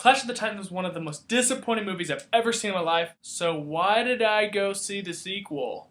Clash of the Titans was one of the most disappointing movies I've ever seen in my life, so why did I go see the sequel?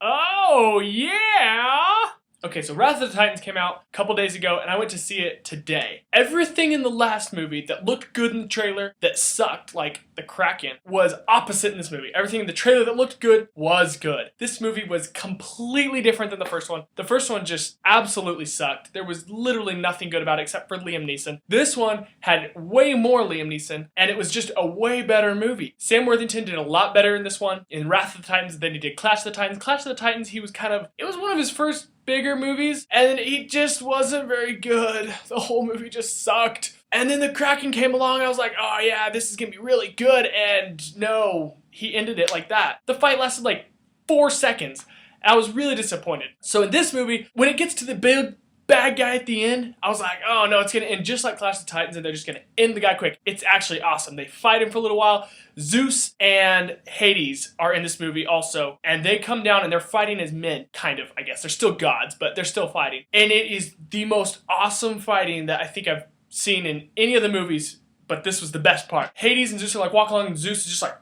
Oh, yeah! Okay, so Wrath of the Titans came out a couple days ago, and I went to see it today. Everything in the last movie that looked good in the trailer, that sucked, like the Kraken, was opposite in this movie. Everything in the trailer that looked good was good. This movie was completely different than the first one. The first one just absolutely sucked. There was literally nothing good about it except for Liam Neeson. This one had way more Liam Neeson, and it was just a way better movie. Sam Worthington did a lot better in this one, in Wrath of the Titans, than he did Clash of the Titans. Clash of the Titans, he was it was one of his first bigger movies, and he just wasn't very good. The whole movie just sucked. And then the Kraken came along, and I was like, oh yeah, this is gonna be really good, and no, he ended it like that. The fight lasted like 4 seconds. I was really disappointed. So in this movie, when it gets to the big bad guy at the end, I was like, oh no, it's gonna end just like Clash of the Titans, and they're just gonna end the guy quick. It's actually awesome. They fight him for a little while. Zeus and Hades are in this movie also, and they come down and they're fighting as men, kind of, I guess. They're still gods, but they're still fighting. And it is the most awesome fighting that I think I've seen in any of the movies, but this was the best part. Hades and Zeus are like walking along, and Zeus is just like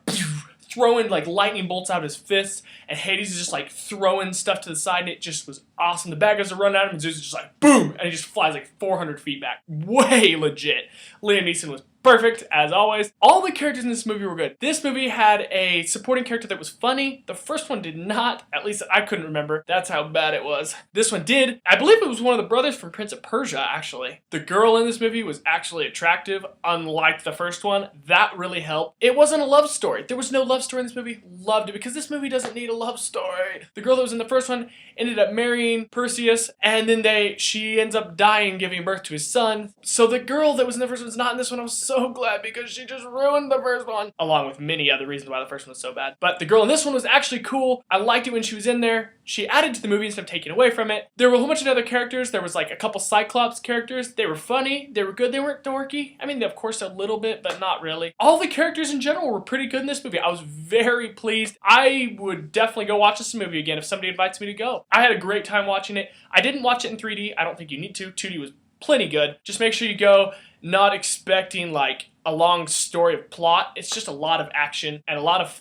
throwing like lightning bolts out of his fists, and Hades is just like throwing stuff to the side, and it just was awesome. The bad guys are running at him, and Zeus is just like boom, and he just flies like 400 feet back. Way legit. Liam Neeson was perfect, as always. All the characters in this movie were good. This movie had a supporting character that was funny. The first one did not. At least I couldn't remember. That's how bad it was. This one did. I believe it was one of the brothers from Prince of Persia, actually. The girl in this movie was actually attractive, unlike the first one. That really helped. It wasn't a love story. There was no love story in this movie. Loved it, because this movie doesn't need a love story. The girl that was in the first one ended up marrying Perseus, and then she ends up dying, giving birth to his son. So the girl that was in the first one is not in this one. I was so glad, because she just ruined the first one, along with many other reasons why the first one was so bad. But the girl in this one was actually cool. I liked it when she was in there. She added to the movie instead of taking away from it. There were a whole bunch of other characters. There was like a couple Cyclops characters. They were funny. They were good. They weren't dorky. I mean, of course, a little bit, but not really. All the characters in general were pretty good in this movie. I was very pleased. I would definitely go watch this movie again if somebody invites me to go. I had a great time watching it. I didn't watch it in 3D. I don't think you need to. 2D was plenty good. Just make sure you go not expecting like a long story of plot. It's just a lot of action, and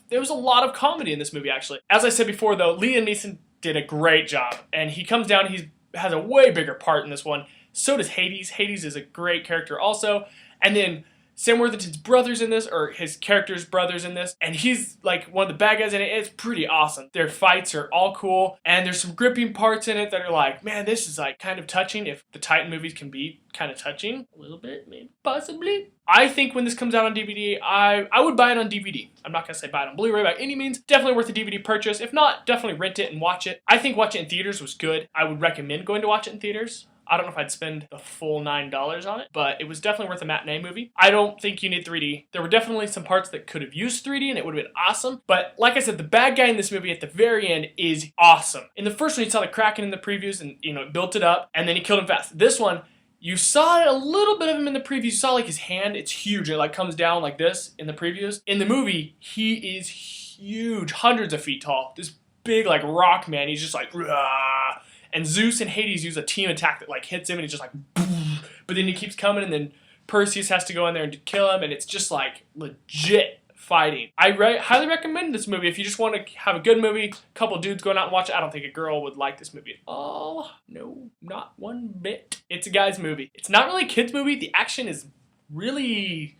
there was a lot of comedy in this movie, actually. As I said before, though, Liam Neeson did a great job, and he comes down, he has a way bigger part in this one. So does Hades. Hades is a great character also. And then Sam Worthington's brother's in this, or his character's brother's in this, and he's like one of the bad guys in it. It's pretty awesome. Their fights are all cool, and there's some gripping parts in it that are like, man, this is like kind of touching. If the Titan movies can be kind of touching, a little bit, maybe, possibly. I think when this comes out on DVD, I would buy it on DVD. I'm not going to say buy it on Blu-ray by any means. Definitely worth a DVD purchase. If not, definitely rent it and watch it. I think watching it in theaters was good. I would recommend going to watch it in theaters. I don't know if I'd spend the full $9 on it, but it was definitely worth a matinee movie. I don't think you need 3D. There were definitely some parts that could have used 3D, and it would have been awesome. But like I said, the bad guy in this movie at the very end is awesome. In the first one, you saw the Kraken in the previews, and it built it up, and then he killed him fast. This one, you saw a little bit of him in the previews. You saw like his hand, it's huge. It like comes down like this in the previews. In the movie, he is huge, hundreds of feet tall. This big like rock man, he's just like, rah. And Zeus and Hades use a team attack that like hits him, and he's just like boom. But then he keeps coming, and then Perseus has to go in there and kill him, and it's just like legit fighting. I highly recommend this movie if you just want to have a good movie, a couple dudes going out and watch it. I don't think a girl would like this movie at all. No, not one bit. It's a guy's movie. It's not really a kid's movie. The action is really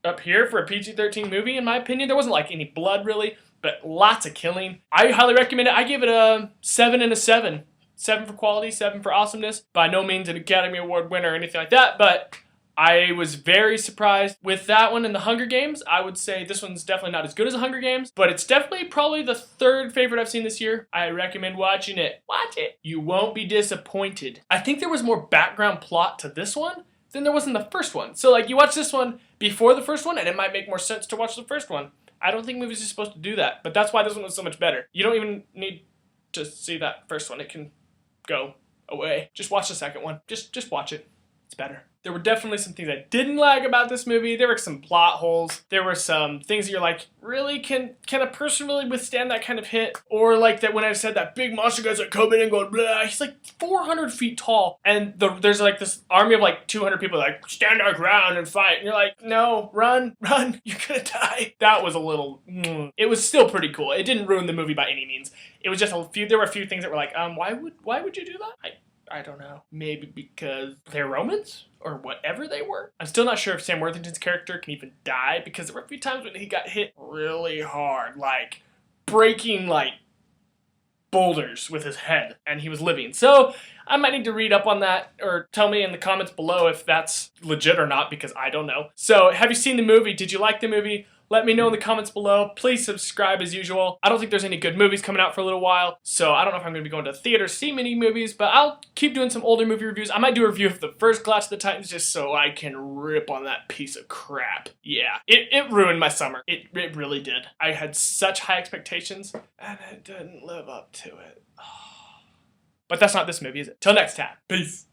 up here for a PG-13 movie, in my opinion. There wasn't like any blood really, but lots of killing. I highly recommend it. I give it a 7 and a 7. 7 for quality, 7 for awesomeness. By no means an Academy Award winner or anything like that, but I was very surprised with that one. In the Hunger Games, I would say this one's definitely not as good as the Hunger Games, but it's definitely probably the third favorite I've seen this year. I recommend watching it. Watch it. You won't be disappointed. I think there was more background plot to this one than there was in the first one. So like you watch this one before the first one, and it might make more sense to watch the first one. I don't think movies are supposed to do that, but that's why this one was so much better. You don't even need to see that first one. It can go away. Just watch the second one. Just watch it. It's better. There were definitely some things I didn't like about this movie. There were some plot holes. There were some things that you're like, really? Can a person really withstand that kind of hit? Or like that when I said that big monster guy's like coming in and going, blah, he's like 400 feet tall. And there's like this army of like 200 people like, stand our ground and fight. And you're like, no, run, you're gonna die. That was a little, it was still pretty cool. It didn't ruin the movie by any means. It was just there were a few things that were like, why would you do that? I don't know. Maybe because they're Romans or whatever they were. I'm still not sure if Sam Worthington's character can even die because there were a few times when he got hit really hard, like breaking like boulders with his head, and he was living. So I might need to read up on that or tell me in the comments below if that's legit or not because I don't know. So have you seen the movie? Did you like the movie? Let me know in the comments below. Please subscribe as usual. I don't think there's any good movies coming out for a little while, so I don't know if I'm going to be going to the theater to see many movies, but I'll keep doing some older movie reviews. I might do a review of the first Clash of the Titans just so I can rip on that piece of crap. Yeah, it ruined my summer. It really did. I had such high expectations, and it didn't live up to it. But that's not this movie, is it? Till next time. Peace.